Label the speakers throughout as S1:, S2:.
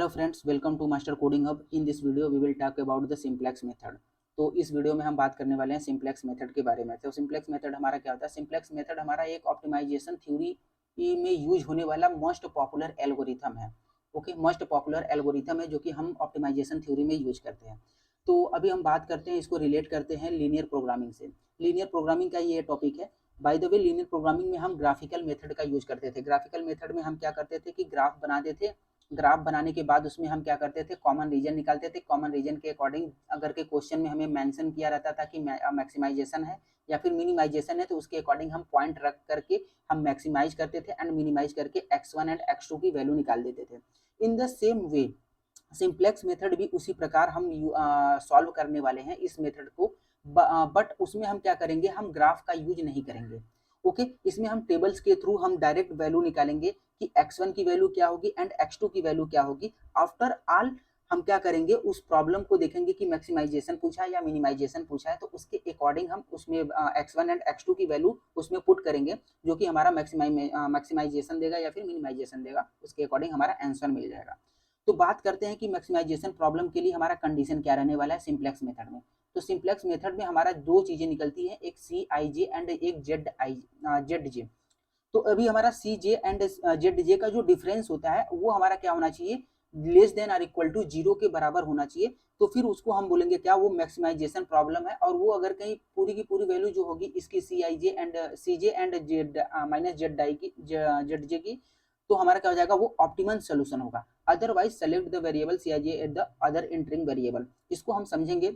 S1: Friends, welcome to Master Coding Hub. In this video we will talk about the simplex method. तो इस video में हम बात करने वाले हैं सिंप्लेक्स मेथड के बारे में। तो सिंप्लेक्स मेथड हमारा क्या होता है? सिंप्लेक्स मेथड हमारा एक ऑप्टिमाइजेशन थ्योरी में यूज होने वाला मोस्ट पॉपुलर एल्गोरिथम है। ओके, मोस्ट पॉपुलर एल्गोरिथम है जो कि हम ऑप्टिमाइजेशन थ्योरी में यूज करते हैं। तो अभी हम बात करते हैं, इसको रिलेट करते हैं लीनियर प्रोग्रामिंग से। लीनियर प्रोग्रामिंग का ये टॉपिक है। By the way, linear programming में हम ग्राफिकल मेथड का यूज करते थे। ग्राफिकल मेथड में हम क्या करते थे कि ग्राफ बनाते थे। ग्राफ बनाने के बाद उसमें हम क्या करते थे, कॉमन रीजन निकालते थे। कॉमन रीजन के अकॉर्डिंग अगर के क्वेश्चन में हमें मेंशन किया रहता था कि मैक्सिमाइजेशन है या फिर मिनिमाइजेशन है, तो उसके अकॉर्डिंग हम पॉइंट रख करके हम मैक्सिमाइज करते थे एंड मिनिमाइज करके x1 एंड x2 की वैल्यू निकाल देते थे। In the same way simplex method भी उसी प्रकार हम सॉल्व करने वाले हैं इस मेथड को। बट उसमें हम क्या करेंगे, हम ग्राफ का यूज नहीं करेंगे। ओके, इसमें हम टेबल्स के थ्रू हम डायरेक्ट वैल्यू निकालेंगे कि x1 की वैल्यू क्या होगी एंड x2 की वैल्यू क्या होगी। आफ्टर ऑल हम क्या करेंगे, उस प्रॉब्लम को देखेंगे कि मैक्सिमाइजेशन पूछा है या मिनिमाइजेशन पूछा है, तो उसके अकॉर्डिंग हम उसमें x1 एंड x2 की वैल्यू उसमें पुट करेंगे, जो कि हमारा मैक्सिमाइजेशन देगा या फिर मिनिमाइजेशन देगा। उसके अकॉर्डिंग हमारा आंसर मिल जाएगा। तो बात करते हैं कि मैक्सिमाइजेशन प्रॉब्लम के लिए हमारा कंडीशन क्या रहने वाला है सिंप्लेक्स मेथड में। तो सिंप्लेक्स मेथड में हमारा दो चीजें निकलती है, एक सी आई जे एंड एक जेड जे। तो अभी हमारा सी जे एंड जेड जे का जो डिफरेंस होता है वो हमारा क्या होना चाहिए, लेस देन और इक्वल टू 0 के बराबर होना चाहिए। तो फिर उसको हम बोलेंगे क्या, वो मैक्सिमाइजेशन प्रॉब्लम है। और वो अगर कहीं पूरी की पूरी वैल्यू जो होगी इसकी C I J and C J and Z minus Z I की जेड जे की, तो हमारा क्या हो जाएगा, वो ऑप्टिमल सोल्यूशन होगा। Otherwise select the variable C I J at the other entering variable. इसको हम समझेंगे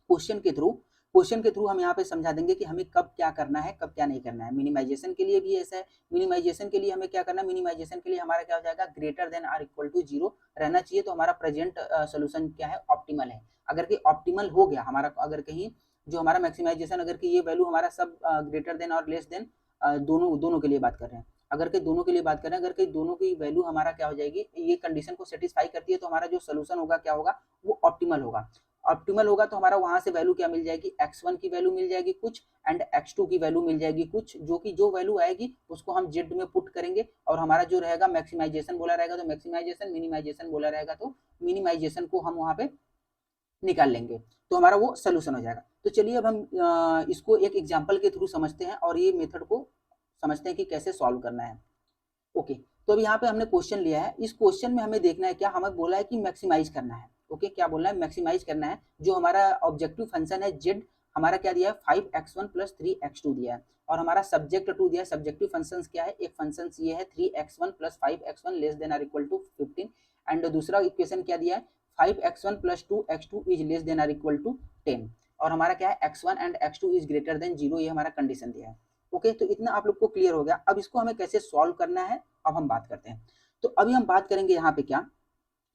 S1: क्वेश्चन के थ्रू। क्वेश्चन के थ्रू हम यहाँ पे समझा देंगे कि हमें कब क्या करना है, कब क्या नहीं करना है। मिनिमाइजेशन के लिए भी ऐसा है। मिनिमाइजेशन के लिए हमें क्या करना है, मिनिमाइजेशन के लिए हमारा क्या हो जाएगा, greater than or equal to 0 रहना चाहिए। तो हमारा प्रेजेंट सोल्यूशन क्या है, ऑप्टिमल है। अगर कि ऑप्टिमल हो गया हमारा, अगर कहीं जो हमारा मैक्सिमाइजेशन, अगर कि ये वैल्यू हमारा सब ग्रेटर देन और लेस देन, दोनों के लिए बात कर रहे हैं। अगर के दोनों के लिए बात करें, अगर के दोनों की वैल्यू हमारा क्या हो जाएगी, ये कंडीशन को सेटिस्फाई करती है, तो हमारा जो सोल्यूशन होगा क्या होगा, वो ऑप्टिमल होगा। ऑप्टिमल होगा तो हमारा वहां से वैल्यू क्या मिल जाएगी, x1 की वैल्यू मिल जाएगी कुछ एंड x2 की वैल्यू मिल जाएगी कुछ, जो कि जो वैल्यू आएगी उसको हम जेड में पुट करेंगे। और हमारा जो रहेगा मैक्सिमाइजेशन बोला रहेगा तो मैक्सिमाइजेशन, मिनिमाइजेशन बोला रहेगा तो मिनिमाइजेशन को हम वहां पे निकाल लेंगे। तो हमारा वो सोल्यूशन हो जाएगा। तो चलिए अब हम इसको एक एग्जाम्पल के थ्रू समझते हैं और ये मेथड को समझते हैं कि कैसे सॉल्व करना है। ओके, तो अब यहाँ पे हमने क्वेश्चन लिया है। इस क्वेश्चन में हमें देखना है क्या, हमें बोला है कि मैक्सिमाइज करना है। ओके, क्या बोलना है, मैक्सिमाइज करना है। जो हमारा ऑब्जेक्टिव फंक्शन है जेड, हमारा क्या दिया है, 5x1 प्लस 3x2 दिया है। और हमारा सब्जेक्ट 2 दिया है। सब्जेक्टिव फंक्शन क्या है, एक फंक्शन ये है 3x1 plus 5x1 less than or equal to 15। And दूसरा इक्वेशन क्या दिया है, 5x1 plus 2x2 is less than or equal to 10। और हमारा क्या है, x1 and x2 is greater than 0, ये हमारा कंडीशन दिया है। ओके, तो इतना आप लोग को क्लियर हो गया। अब इसको हमें कैसे सॉल्व करना है अब हम बात करते हैं। तो अभी हम बात करेंगे यहाँ पे क्या,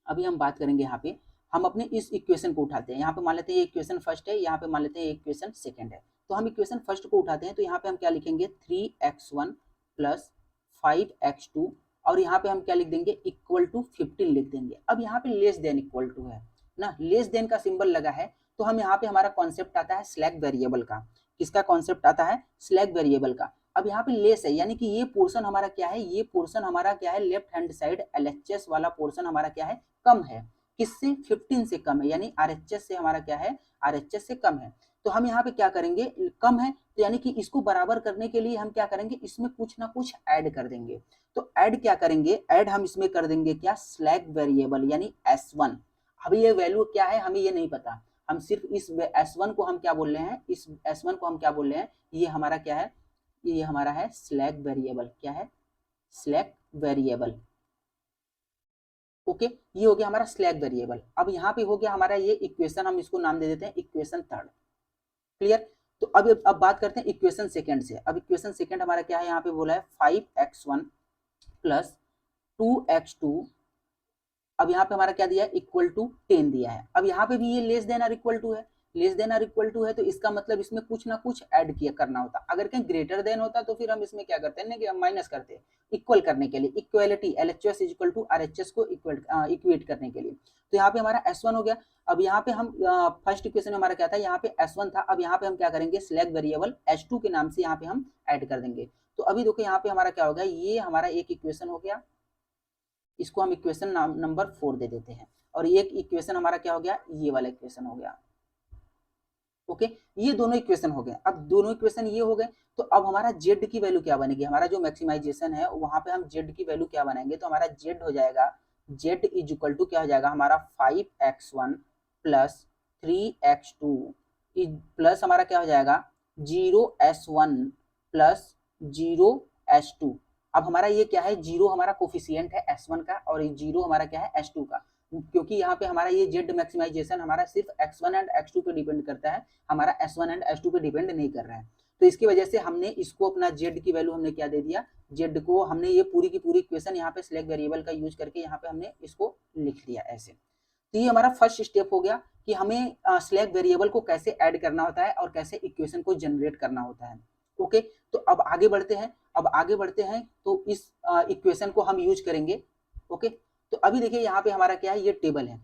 S1: अभी हम बात करेंगे यहाँ पे, हम अपने इस इक्वेशन को उठाते हैं। यहाँ पे मान लेते हैं ये इक्वेशन फर्स्ट है, यहाँ पे मान लेते हैं ये इक्वेशन सेकंड है। तो हम इक्वेशन फर्स्ट को उठाते हैं, तो यहाँ पे हम क्या लिखेंगे, 3x1 प्लस 5x2, और यहाँ पे हम क्या लिख देंगे, इक्वल टू 15 लिख देंगे। अब यहाँ पे लेस देन इक्वल टू है ना, लेस देन का सिंबल लगा है, तो हम यहाँ पे हमारा कॉन्सेप्ट आता है स्लैक वेरिएबल का। किसका कॉन्सेप्ट आता है, स्लैक वेरिएबल का। अब यहाँ पे लेस है, यानी कि ये पोर्शन हमारा क्या है, ये पोर्शन हमारा क्या है, लेफ्ट हैंड साइड एलएचएस वाला पोर्शन हमारा क्या है, कम है। किससे, 15 से कम है, यानी आरएचएस से हमारा क्या है, आरएचएस से कम है। तो हम यहाँ पे क्या करेंगे, कम है तो यानी कि इसको बराबर करने के लिए हम क्या करेंगे, इसमें कुछ ना कुछ ऐड कर देंगे। तो ऐड क्या करेंगे, ऐड हम इसमें कर देंगे क्या, स्लैक वेरिएबल यानी S1। अभी ये वैल्यू क्या है हमें ये नहीं पता, हम सिर्फ इस S1 को हम क्या बोल रहे हैं, इस S1 को हम क्या बोल रहे हैं, ये हमारा क्या है, ये हमारा है स्लैक वेरिएबल। क्या है, स्लैक वेरिएबल। ओके, ये हो गया हमारा स्लैक वेरिएबल। अब यहाँ पे हो गया हमारा ये इक्वेशन, हम इसको नाम दे देते हैं इक्वेशन थर्ड। क्लियर। तो अब बात करते हैं इक्वेशन सेकंड से। अब इक्वेशन सेकंड हमारा क्या है, यहाँ पे बोला है 5x1 प्लस 2x2। अब यहाँ पे हमारा क्या दिया है, इक्वल टू 10 दिया है। अब यहाँ पे भी ये लेस देन और इक्वल टू है, लेस देन और इक्वल टू है, तो इसका मतलब इसमें कुछ ना कुछ ऐड किया करना होता। अगर कहीं ग्रेटर देन होता तो फिर हम इसमें क्या करते हैं, हम माइनस करते हैं इक्वल करने के लिए, equality LHS is equal to RHS को इक्वेट करने के लिए। तो यहाँ पे हमारा S1 हो गया। अब यहाँ पे हम फर्स्ट इक्वेशन में हमारा क्या था, यहाँ पे S1 था। अब यहाँ पे हम क्या करेंगे, स्लैक वेरिएबल S2 के नाम से यहाँ पे हम ऐड कर देंगे। तो अभी देखो यहाँ पे हमारा क्या हो गया, ये हमारा एक इक्वेशन हो गया, इसको हम इक्वेशन नंबर 4 दे देते हैं, और एक इक्वेशन हमारा क्या हो गया, ये वाला इक्वेशन हो गया। ओके, ये दोनों इक्वेशन हो गए। अब दोनों इक्वेशन ये हो गए, तो अब हमारा जेड की वैल्यू क्या बनेगी, हमारा जो मैक्सिमाइजेशन है वहां पे हम जेड की वैल्यू क्या बनाएंगे, तो हमारा जेड हो जाएगा, जेड इज इक्वल टू क्या हो जाएगा हमारा 5x1 प्लस 3x2 प्लस हमारा क्या हो जाएगा 0s1 प्लस 0s2। अब हमारा ये क्या है, 0 हमारा कोफिशिएंट है s1 का, और 0 हमारा क्या है s2 का, क्योंकि यहाँ पे हमारा ये जेड मैक्सिमाइजेशन हमारा सिर्फ x1 एंड x2 पे डिपेंड करता है, हमारा s1 एंड s2 पे डिपेंड नहीं कर रहा है। तो इसकी वजह से हमने इसको अपना जेड की वैल्यू हमने क्या दे दिया, जेड को हमने ये पूरी की पूरी इक्वेशन यहाँ पे सिलेक्ट वेरिएबल का यूज करके यहाँ पे हमने इसको लिख लिया ऐसे। तो ये हमारा फर्स्ट स्टेप हो गया कि हमें सिलेक्ट वेरिएबल को कैसे ऐड करना होता है और कैसे इक्वेशन को जनरेट करना होता है। ओके, तो अब आगे बढ़ते हैं। तो इस इक्वेशन को हम यूज करेंगे। ओके, तो अभी देखिए यहाँ पे हमारा क्या है, ये टेबल है।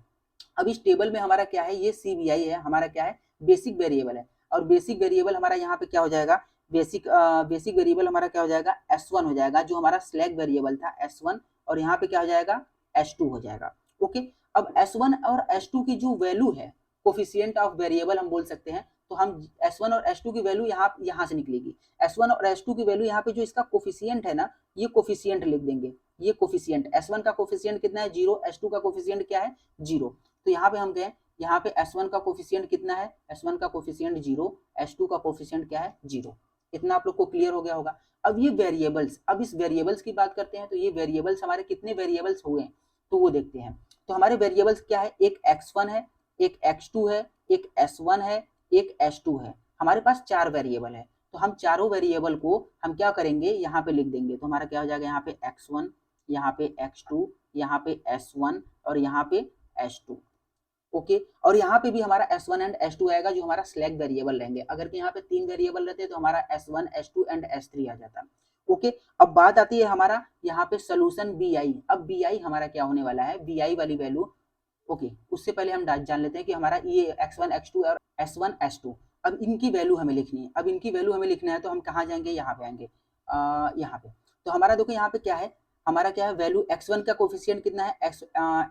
S1: अब इस टेबल में हमारा क्या है, ये CBI है, हमारा क्या है बेसिक वेरिएबल है, और बेसिक वेरिएबल हमारा यहाँ पे क्या हो जाएगा, बेसिक वेरिएबल हमारा क्या हो जाएगा S1 हो जाएगा, जो हमारा सिलेक्ट वेरिएबल था S1, और यहाँ पे क्या हो जाएगा S2 हो जाएगा। ओके, अब S1 और S2 की जो वैल्यू है, कोफिशिएंट ऑफ वेरिएबल हम बोल सकते हैं, तो हम S1 और S2 की वैल्यू यहाँ से निकलेगी। S1 और S2 की वैल्यू यहाँ पे जो इसका कोफिशिएंट है ना, ये कोफिशिएंट लिख देंगे। ये कोफिशिएंट S1 का कोफिशिएंट कितना है 0, S2 का कोफिशिएंट क्या है 0। तो यहाँ पे हम गए, यहाँ पे S1 का कोफिशिएंट कितना है, S1 का कोफिशिएंट 0, S2 का कोफिशिएंट क्या है 0। इतना आप लोग को क्लियर हो गया होगा। अब ये वेरिएबल्स, अब इस वेरिएबल्स की बात करते हैं, तो ये वेरिएबल्स हमारे कितने वेरिएबल्स हुए तो वो देखते हैं। तो हमारे वेरिएबल्स क्या है, एक x1 है, एक x2 है, एक s1 है, एक s2 है। हमारे पास 4 वेरिएबल है, तो हम चारों वेरिएबल को हम क्या करेंगे, यहाँ पे लिख देंगे। तो हमारा क्या हो जाएगा, यहाँ पे x1, यहाँ पे x2, यहाँ पे s1 और यहाँ पे s2। ओके, और यहाँ पे भी हमारा s1 एंड s2 आएगा, जो हमारा सिलेक्ट वेरिएबल रहेंगे। अगर कि यहाँ पे 3 वेरिएबल रहते तो हमारा s1, s2 एंड s3 आ जाता। ओके, अब बात आती है हमारा यहाँ पे सोल्यूशन BI। अब BI हमारा क्या होने वाला है, BI वाली वैल्यू। ओके, उससे पहले हम जान लेते हैं कि हमारा ये x1, x2 और s1, s2, अब इनकी वैल्यू हमें लिखनी है। अब इनकी वैल्यू हमें लिखना है, तो हम कहाँ जाएंगे, यहाँ पे आएंगे, यहाँ पे। तो हमारा देखो यहाँ पे क्या है, हमारा क्या है वैल्यू, x1 का कोफिशिएंट कितना है,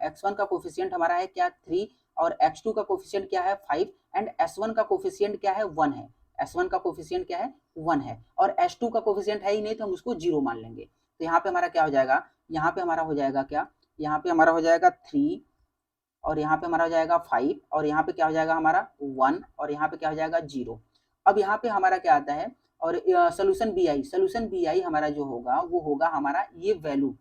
S1: x1 का कोफिशिएंट हमारा है क्या 3, और x2 का कोफिशिएंट क्या है 5, एंड s1 का कोफिशिएंट क्या है 1 है। s1 का कोफिशिएंट क्या है 1 है, और s2 का कोफिशिएंट है ही नहीं, तो हम उसको 0 मान लेंगे। तो यहाँ पे हमारा क्या हो जाएगा, यहाँ पे हमारा हो जाएगा क्या, यहाँ पे हमारा हो जाएगा 3, और यहाँ पे हमारा हो जाएगा 5, और यहाँ पे क्या हो जाएगा हमारा 1, और यहाँ पे क्या हो जाएगा 0। अब यहाँ पे हमारा क्या आता है, और सोल्यूशन BI हमारा जो होगा वो होगा हमारा ये वैल्यू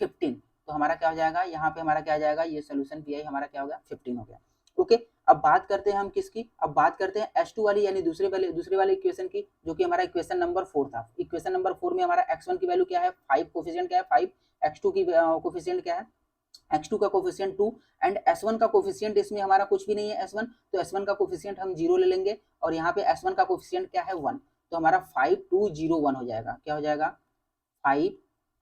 S1: 15। तो हमारा क्या हो जाएगा, यहाँ पे हमारा क्या आ जाएगा, ये सोल्यूशन BI हमारा क्या हो गया 15 हो गया। ओके, अब बात करते हैं हम किसकी, अब बात करते हैं S2 वाली, यानी दूसरे वाले इक्वेशन की, जो कि हमारा इक्वेशन नंबर 4 था। इक्वेशन नंबर 4 में हमारा x1 की वैल्यू क्या है 5, कोफिशिएंट क्या है 5, x2 की कोफिशिएंट क्या है, x2 का कोफिशिएंट 2, एंड s1 का कोफिशिएंट इसमें हमारा कुछ भी नहीं है s1, तो s1 का कोफिशिएंट हम 0 ले लेंगे, और यहाँ पे s1 का कोफिशिएंट क्या है 1। तो हमारा 5 2 0 1 हो जाएगा, क्या हो जाएगा 5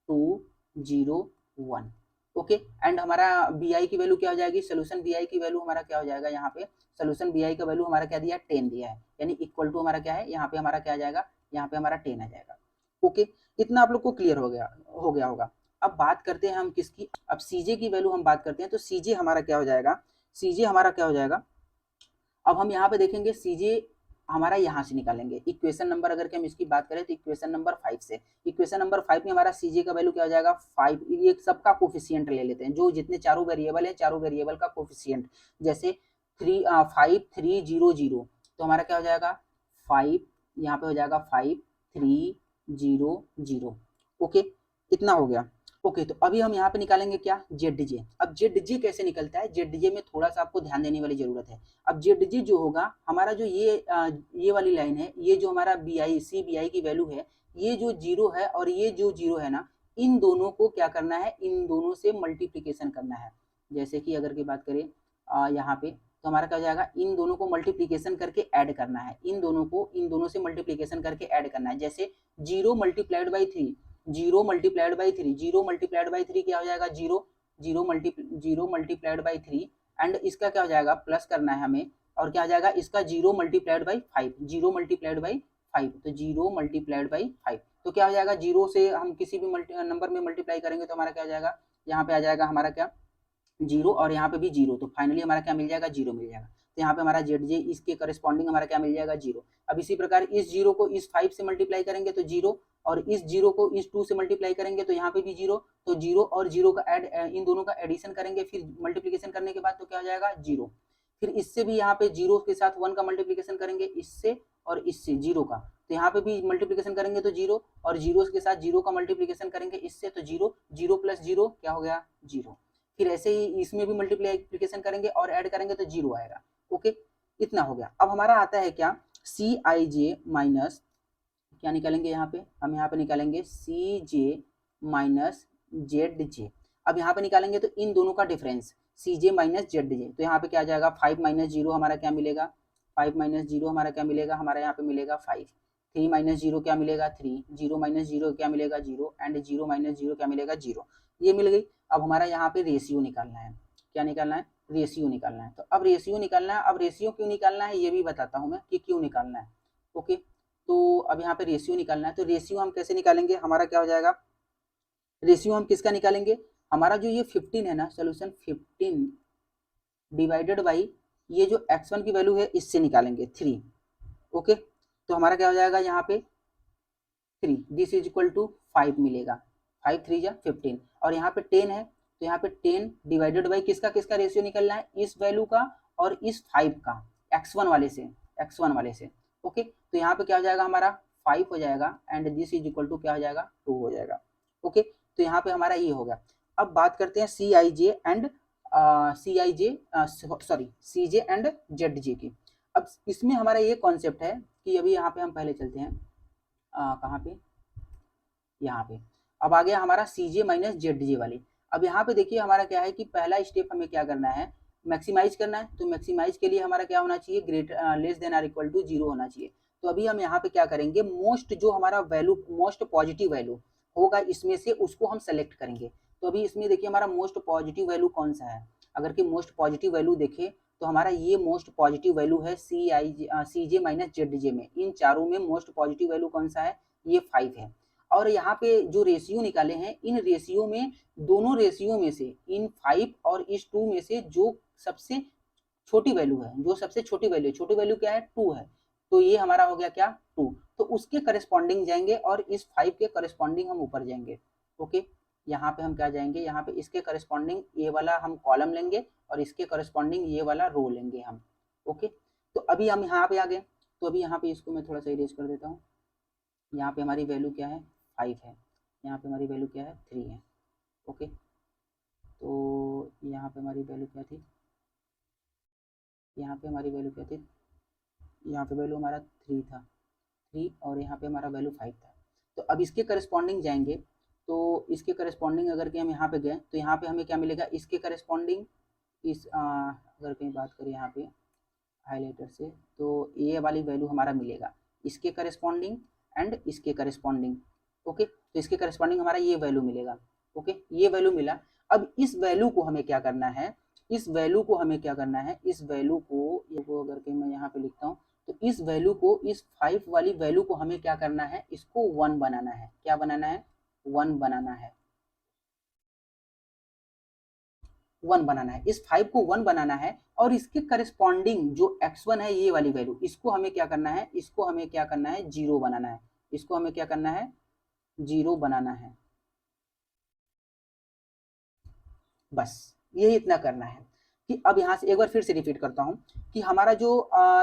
S1: 2 0 1। ओके, एंड हमारा BI की वैल्यू क्या हो जाएगी, सोल्यूशन BI की वैल्यू हमारा क्या हो जाएगा, यहाँ पे सोल्यूशन BI का वैल्यू हमारा क्या दिया 10 दिया है, यानी इक्वल टू हमारा क्या है, यहाँ पे हमारा क्या आ जाएगा, यहाँ पे हमारा 10 आ जाएगा। ओके, इतना आप लोग को क्लियर हो गया होगा। अब बात करते हैं हम किसकी, अब CJ की वैल्यू हम बात करते हैं। तो CJ हमारा क्या हो जाएगा, CJ हमारा क्या हो जाएगा, अब हम यहाँ पे देखेंगे CJ हमारा यहाँ से निकालेंगे। इक्वेशन नंबर अगर हम इसकी बात करें तो इक्वेशन नंबर 5 से, इक्वेशन नंबर 5 में हमारा CJ का वैल्यू क्या हो जाएगा 5। ये सबका कोफिशिएंट ले लेते हैं, जो जितने चारों वेरिएबल है, चारों वेरिएबल का कोफिशिएंट, जैसे 5 3 0 0, तो हमारा क्या हो जाएगा 5, यहाँ पे हो जाएगा 5 3 0 0। ओके, इतना हो गया। ओके, तो अभी हम यहाँ पे निकालेंगे क्या ZJ। अब ZJ कैसे निकलता है, ZJ में थोड़ा सा आपको ध्यान देने वाली जरूरत है। अब ZJ जो होगा हमारा, जो ये वाली लाइन है, ये जो हमारा CBI की वैल्यू है, ये जो 0 है और ये जो 0 है ना, इन दोनों को क्या करना है, इन दोनों से मल्टीप्लीकेशन करना है। जैसे कि अगर की बात करें यहाँ पे, तो हमारा क्या हो जाएगा, इन दोनों को मल्टीप्लीकेशन करके ऐड करना है, इन दोनों से मल्टीप्लीकेशन करके ऐड करना है। जैसे 0 multiplied by 3, 0 multiplied by 3, 0 multiplied by 3 क्या हो जाएगा 0, 0 मल्टीप्लाइड बाई 3, एंड इसका क्या हो जाएगा प्लस करना है हमें, और क्या हो जाएगा इसका 0 मल्टीप्लाइड बाई 5, 0 मल्टीप्लाइड बाई 5, तो 0 मल्टीप्लाइड बाई 5, तो क्या हो जाएगा 0 से हम किसी भी नंबर में मल्टीप्लाई करेंगे तो हमारा क्या हो जाएगा यहाँ पे आ जाएगा हमारा क्या 0 और यहाँ पे भी 0, तो फाइनली हमारा क्या मिल जाएगा 0 मिल जाएगा। तो यहाँ पे हमारा ZJ इसके करस्पॉन्डिंग हमारा क्या मिल जाएगा 0। अब इसी प्रकार इस 0 को इस 5 से मल्टीप्लाई करेंगे तो 0, और इस 0 को इस 2 से मल्टीप्लाई करेंगे तो यहाँ पे भी 0, तो 0 और 0 का इन दोनों का एडिशन करेंगे, फिर मल्टीप्लीकेशन करने के बाद तो क्या हो जाएगा 0। फिर इससे भी यहाँ पे 0 के साथ 1 का मल्टीप्लीकेशन करेंगे, इससे और इससे 0 का, तो यहाँ पे भी मल्टीप्लीकेशन करेंगे तो 0, और 0 के साथ 0 का मल्टीप्लीकेशन करेंगे इससे तो 0, 0 प्लस 0 क्या हो गया 0। फिर ऐसे ही इसमें भी मल्टीप्लीकेशन करेंगे और ऐड करेंगे तो 0 आएगा। ओके, इतना हो गया। अब हमारा आता है क्या Cij माइनस, क्या निकालेंगे यहाँ पे, हम यहाँ पे निकालेंगे Cj माइनस Zj। अब यहाँ पे निकालेंगे तो इन दोनों का डिफरेंस Cj माइनस Zj, तो यहाँ पे क्या आ जाएगा 5 माइनस 0 हमारा क्या मिलेगा, 5 माइनस 0 हमारा क्या मिलेगा, हमारा यहाँ पे मिलेगा 5, 3 माइनस 0 क्या मिलेगा 3, 0 माइनस 0 क्या मिलेगा 0, एंड 0 माइनस 0 क्या मिलेगा 0, ये मिल गई। अब हमारा यहाँ पे रेशियो निकालना है, क्या निकालना है, रेशियो निकालना है। तो अब रेशियो निकालना है, अब रेशियो क्यों निकालना है ये भी बताता हूँ मैं कि क्यों निकालना है। ओके, तो अब यहाँ पे रेशियो निकालना है, तो रेशियो हम कैसे निकालेंगे, हमारा क्या हो जाएगा, रेशियो हम किसका निकालेंगे, हमारा जो ये 15 है ना, सोल्यूशन 15 डिवाइडेड बाई ये जो x1 की वैल्यू है इससे निकालेंगे 3। ओके, तो हमारा क्या हो जाएगा यहाँ पे 3, दिस इज इक्वल टू 5 मिलेगा, 5 3 जा 15, और यहाँ पे 10 है, तो यहाँ पे 10 डिवाइडेड बाई किसका किसका रेशियो निकलना है, इस वैल्यू का और इस 5 का, x1 वाले से। ओके, तो यहाँ पे क्या हो जाएगा हमारा 5 हो जाएगा, and this is equal to क्या हो जाएगा 2 हो जाएगा। ओके, तो यहाँ पे हमारा ये हो गया। अब बात करते हैं Cij and Cj and Zj की। अब इसमें हमारा ये कॉन्सेप्ट है कि अभी यहाँ पे हम पहले चलते हैं कहाँ पे, यहाँ पे। अब आ गया हमारा Cj माइनस Zj वाली। अब यहाँ पे देखिए हमारा क्या है कि पहला स्टेप हमें क्या करना है, मैक्सिमाइज करना है। तो मैक्सिमाइज के लिए हमारा क्या होना चाहिए, greater less than or equal to 0 होना चाहिए। तो अभी हम यहाँ पे क्या करेंगे, मोस्ट जो हमारा वैल्यू, मोस्ट पॉजिटिव वैल्यू होगा इसमें से उसको हम सेलेक्ट करेंगे। तो अभी इसमें देखिए हमारा मोस्ट पॉजिटिव वैल्यू कौन सा है, अगर कि मोस्ट पॉजिटिव वैल्यू देखें तो हमारा ये मोस्ट पॉजिटिव वैल्यू है Cj माइनस Zj में, इन चारों में मोस्ट पॉजिटिव वैल्यू कौन सा है, ये 5 है। और यहाँ पे जो रेशियो निकाले हैं, इन रेशियो में, दोनों रेशियो में से, इन 5 और इस 2 में से जो सबसे छोटी वैल्यू है, जो सबसे छोटी वैल्यू क्या है 2 है, तो ये हमारा हो गया क्या 2, तो उसके करस्पॉन्डिंग जाएंगे और इस 5 के करस्पॉन्डिंग हम ऊपर जाएंगे। ओके, यहाँ पे हम क्या जाएंगे, यहाँ पे इसके करस्पॉन्डिंग ये वाला हम कॉलम लेंगे और इसके करस्पॉन्डिंग ये वाला रो लेंगे हम। ओके, तो अभी हम यहाँ पे आ गए, तो अभी यहाँ पे इसको मैं थोड़ा सा इरेज कर देता हूँ। यहाँ पे हमारी वैल्यू क्या है 5 है, यहाँ पे हमारी वैल्यू क्या है 3 है। ओके, तो यहाँ पे हमारी वैल्यू क्या थी, यहाँ पे हमारी वैल्यू क्या थी, यहाँ पे वैल्यू हमारा 3 था, 3, और यहाँ पे हमारा वैल्यू 5 था। तो अब इसके करस्पॉन्डिंग जाएंगे, तो इसके करस्पॉन्डिंग अगर कि हम यहाँ पे गए तो यहाँ पे हमें क्या मिलेगा, इसके करस्पॉन्डिंग इस अगर कहीं बात करें यहाँ पे हाईलाइटर से, तो ये वाली वैल्यू हमारा मिलेगा, इसके करस्पॉन्डिंग एंड इसके करस्पॉन्डिंग। ओके, तो इसके करस्पॉन्डिंग हमारा ये वैल्यू मिलेगा। ओके, ये वैल्यू मिला। अब इस वैल्यू को हमें क्या करना है, इस वैल्यू को हमें क्या करना है, इस वैल्यू को अगर कहीं मैं यहाँ पे लिखता हूँ, तो इस वैल्यू को, इस 5 वाली वैल्यू को हमें क्या करना है, इसको 1 बनाना है। क्या बनाना है, 1 बनाना है, 1 बनाना है, इस 5 को 1 बनाना है, और इसके करस्पॉन्डिंग जो x1 है ये वाली वैल्यू, इसको हमें क्या करना है, इसको हमें क्या करना है 0 बनाना है, इसको हमें क्या करना है 0 बनाना है। बस ये इतना करना है कि अब यहाँ से एक बार फिर से रिपीट करता हूँ कि हमारा जो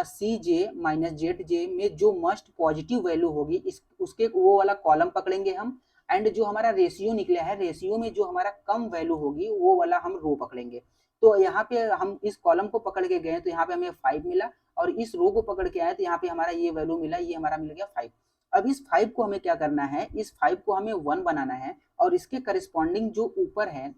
S1: Cj माइनस Zj में जो मस्ट पॉजिटिव वैल्यू होगी, इस उसके वो वाला कॉलम पकड़ेंगे हम, एंड जो हमारा रेशियो निकला है, रेशियो में जो हमारा कम वैल्यू होगी वो वाला हम रो पकड़ेंगे। तो यहाँ पे हम इस कॉलम को पकड़ के गए तो यहाँ पे हमें 5 मिला, और इस रो को पकड़ के आए तो यहाँ पे हमारा ये वैल्यू मिला, ये हमारा मिल गया 5। अब इस 5 को हमें क्या करना है, इस 5 को हमें 1 बनाना है, और इसके करस्पॉन्डिंग जो ऊपर है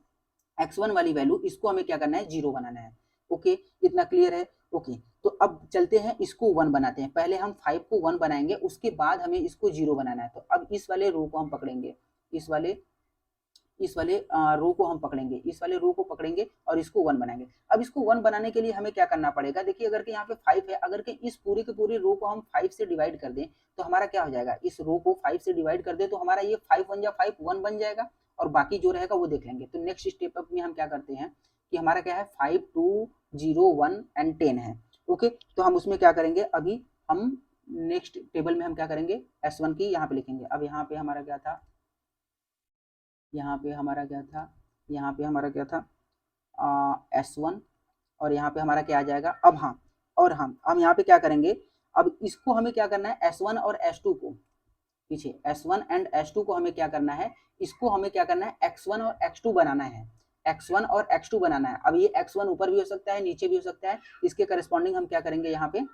S1: x1 वाली वैल्यू, इसको हमें क्या करना है 0 बनाना है। ओके, इतना क्लियर है। ओके, तो अब चलते हैं इसको 1 बनाते हैं। पहले हम 5 को 1 बनाएंगे, उसके बाद हमें इसको 0 बनाना है। तो अब इस वाले रो को हम पकड़ेंगे, इस वाले रो को हम पकड़ेंगे, इस वाले रो को पकड़ेंगे और इसको 1 बनाएंगे। अब इसको 1 बनाने के लिए हमें क्या करना पड़ेगा, देखिए अगर कि यहाँ पे 5 है, अगर कि इस पूरे के पूरे रो को हम 5 से डिवाइड कर दें तो हमारा क्या हो जाएगा, इस रो को 5 से डिवाइड कर दे तो हमारा ये 5 1 जा 5 1 बन जाएगा, और बाकी जो रहेगा वो देख लेंगे। तो नेक्स्ट स्टेप अप में हम क्या करते हैं कि हमारा क्या है 5, 2, 0, 1 एंड 10 है। ओके, तो हम उसमें क्या करेंगे, अभी हम नेक्स्ट टेबल में हम क्या करेंगे S1 की यहाँ पे लिखेंगे। अब यहाँ पे हमारा क्या था, यहाँ पे हमारा क्या था, यहाँ पे हमारा क्या था S1, और यहाँ पे हमारा क्या आ जाएगा। अब हाँ, और हम यहाँ पे क्या करेंगे, अब इसको हमें क्या करना है S1 और S2 को, पीछे S1 एंड S2 को हमें क्या करना है, इसको हमें क्या करना है X1 और X2 बनाना है, X1 और X2 बनाना है। अब ये X1 ऊपर भी हो सकता है, नीचे भी हो सकता है, इसके करस्पॉन्डिंग हम क्या करेंगे यहाँ पे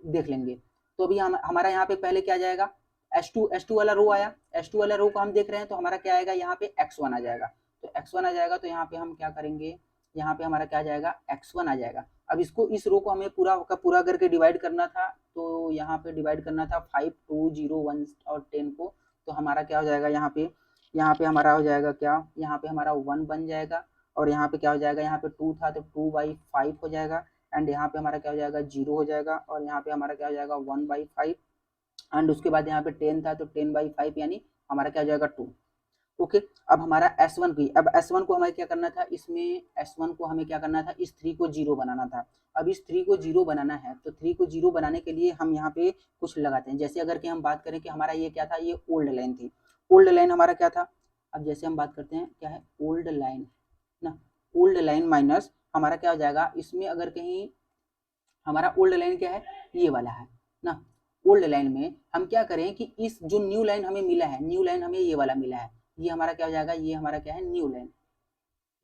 S1: देख लेंगे। तो अभी हमारा यहाँ पे पहले क्या जाएगा S2 वाला रो आया, S2 वाला रो को हम देख रहे हैं, तो हमारा क्या आएगा यहाँ पे X1 आ जाएगा। तो X1 आ जाएगा, तो यहाँ पे हम क्या करेंगे, यहाँ पे हमारा क्या आ जाएगा X1 आ जाएगा। अब इसको इस रो को हमें पूरा का पूरा करके डिवाइड करना था, तो यहाँ पे डिवाइड करना था 5, 2, 0, 1 और 10 को। तो हमारा क्या हो जाएगा यहाँ पे हमारा हो जाएगा क्या, यहाँ पे हमारा 1 बन जाएगा, और यहाँ पे क्या हो जाएगा, यहाँ पे 2 था तो 2/5 हो जाएगा, एंड यहाँ पे हमारा क्या हो जाएगा 0 हो जाएगा, और यहाँ पे हमारा क्या हो जाएगा 1/5, एंड उसके बाद यहाँ पे 10 था तो 10/5 यानी हमारा क्या हो जाएगा 2। ओके, अब हमारा S1 की, अब S1 को हमें क्या करना था, इसमें S1 को हमें क्या करना था, इस 3 को 0 बनाना था। अब इस 3 को 0 बनाना है, तो 3 को 0 बनाने के लिए हम यहाँ पे कुछ लगाते हैं। जैसे अगर कि हम बात करें कि हमारा ये क्या था, ये ओल्ड लाइन थी, ओल्ड लाइन हमारा क्या था। अब जैसे हम बात करते हैं क्या है ओल्ड लाइन ना, ओल्ड लाइन माइनस हमारा क्या हो जाएगा, इसमें अगर कहीं हमारा ओल्ड लाइन क्या है, ये वाला है ना। ओल्ड लाइन में हम क्या करें कि इस जो न्यू लाइन हमें मिला है, न्यू लाइन हमें ये वाला मिला है, ये हमारा क्या हो जाएगा, ये हमारा क्या है न्यू लाइन,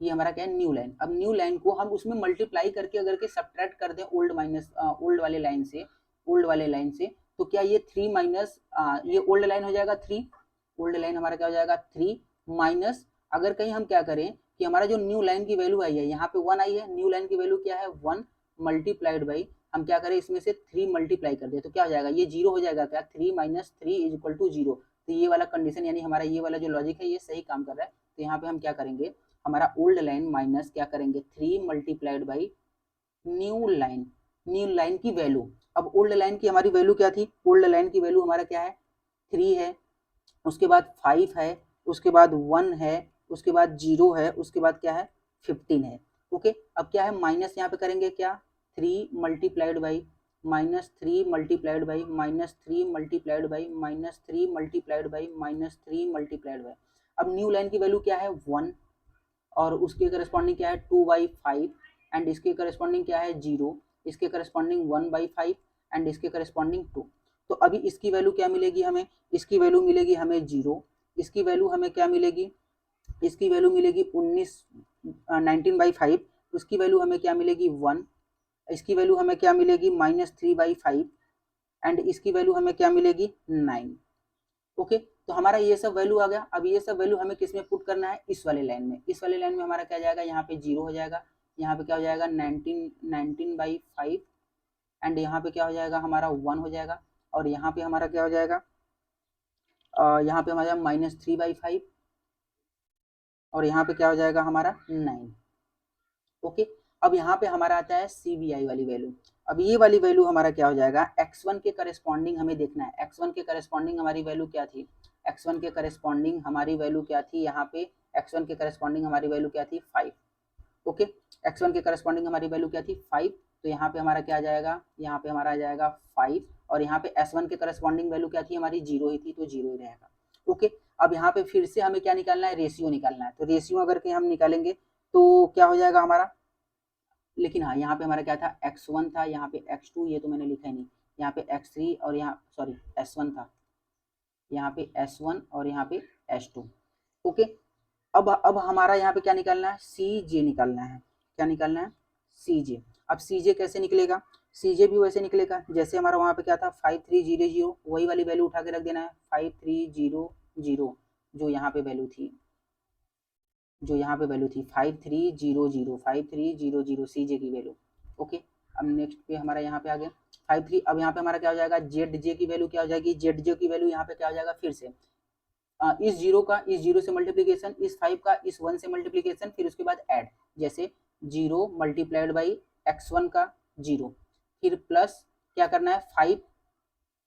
S1: ये हमारा क्या है न्यू लाइन। अब न्यू लाइन को हम उसमें मल्टीप्लाई करके अगर के सब्ट्रैक्ट कर दें ओल्ड माइनस ओल्ड वाले लाइन से, ओल्ड वाले लाइन से, तो क्या ये 3 माइनस ये ओल्ड लाइन हो जाएगा 3, ओल्ड लाइन हमारा क्या हो जाएगा 3 माइनस, अगर कहीं हम क्या करें कि हमारा जो न्यू लाइन की वैल्यू आई है, यहाँ पे 1 आई है, न्यू लाइन की वैल्यू क्या है 1 मल्टीप्लाइड बाई, हम क्या करें इसमें से 3 मल्टीप्लाई कर दे, तो क्या हो जाएगा, ये 0 हो जाएगा क्या, 3 माइनस 3 इज इक्वल टू 0। तो ये वाला कंडीशन यानी हमारा ये वाला जो लॉजिक है ये सही काम कर रहा है। तो यहाँ पे हम क्या करेंगे, हमारा ओल्ड लाइन माइनस क्या करेंगे 3 multiplied by new line, new line की वैल्यू। अब ओल्ड लाइन की हमारी वैल्यू क्या थी, ओल्ड लाइन की वैल्यू हमारा क्या है 3 है, उसके बाद 5 है, उसके बाद 1 है, उसके बाद 0 है, उसके बाद क्या है 15 है। ओके, अब क्या है माइनस यहाँ पे करेंगे क्या 3 multiplied by minus 3 multiplied by minus 3 multiplied by minus 3 multiplied by minus 3 multiplied by. अब न्यू लाइन की वैल्यू क्या है 1, और उसके करस्पॉन्डिंग क्या है 2/5, एंड इसके करस्पॉन्डिंग क्या है 0, इसके करस्पॉन्डिंग 1/5, एंड इसके करस्पॉन्डिंग 2। तो अभी इसकी वैल्यू क्या मिलेगी हमें, इसकी वैल्यू मिलेगी हमें 0, इसकी वैल्यू हमें क्या मिलेगी, इसकी वैल्यू मिलेगी 19/5, उसकी वैल्यू हमें क्या मिलेगी 1, इसकी वैल्यू हमें क्या मिलेगी -3/5, एंड इसकी वैल्यू हमें क्या मिलेगी 9। ओके, तो हमारा ये सब वैल्यू आ गया। अब ये सब वैल्यू हमें किस में पुट करना है, इस वाले लाइन में, इस वाले लाइन में हमारा क्या जाएगा, यहाँ पे 0 हो जाएगा, यहाँ पे क्या हो जाएगा 19/5, एंड यहाँ पे क्या हो जाएगा हमारा 1 हो जाएगा, और यहाँ पे हमारा क्या हो जाएगा यहाँ पे हमारा -3/5, और यहाँ पे क्या हो जाएगा हमारा 9। ओके, अब यहाँ पे हमारा आता है CBI वाली वैल्यू। अब ये वाली वैल्यू हमारा क्या हो जाएगा, x1 के करस्पॉन्डिंग हमें देखना है, x1 के करस्पॉन्डिंग हमारी वैल्यू क्या थी, x1 के करस्पॉन्डिंग हमारी वैल्यू क्या थी, यहाँ पे x1 के करस्पॉन्डिंग हमारी वैल्यू क्या थी 5। ओके, x1 के करस्पॉन्डिंग हमारी वैल्यू क्या थी 5, तो यहाँ पे हमारा क्या आ जाएगा, यहाँ पे हमारा आ जाएगा 5, और यहाँ पे S1 के करस्पॉन्डिंग वैल्यू क्या थी हमारी 0 ही थी, तो 0 ही रहेगा। ओके, अब यहाँ पे फिर से हमें क्या निकालना है, रेशियो निकालना है। तो रेशियो अगर के हम निकालेंगे तो क्या हो जाएगा हमारा, लेकिन हाँ यहाँ पे हमारा क्या था x1 था, यहाँ पे x2, ये तो मैंने लिखा ही नहीं, यहाँ पे x3 और यहाँ सॉरी s1 था, यहाँ पे s1 और यहाँ पे s2। ओके, अब हमारा यहाँ पे क्या निकालना है, CJ निकालना है, क्या निकालना है CJ। अब CJ कैसे निकलेगा, CJ भी वैसे निकलेगा जैसे हमारा वहाँ पे क्या था 5300, वही वाली वैल्यू उठा के रख देना है 5300, जो यहाँ पे वैल्यू थी, जो यहाँ पे वैल्यू थी 5300 CJ की वैल्यू। ओके, अब नेक्स्ट पे हमारा यहाँ पे आ गया 53, अब यहाँ पे हमारा क्या हो जाएगा ZJ की वैल्यू क्या हो जाएगी, ZJ की वैल्यू यहाँ पे क्या हो जाएगा, फिर से इस 0 का इस 0 से मल्टीप्लीकेशन, इस 5 का इस 1 से मल्टीप्लीकेशन, फिर उसके बाद ऐड, जैसे 0 मल्टीप्लाइड बाई x1 का 0, फिर प्लस क्या करना है 5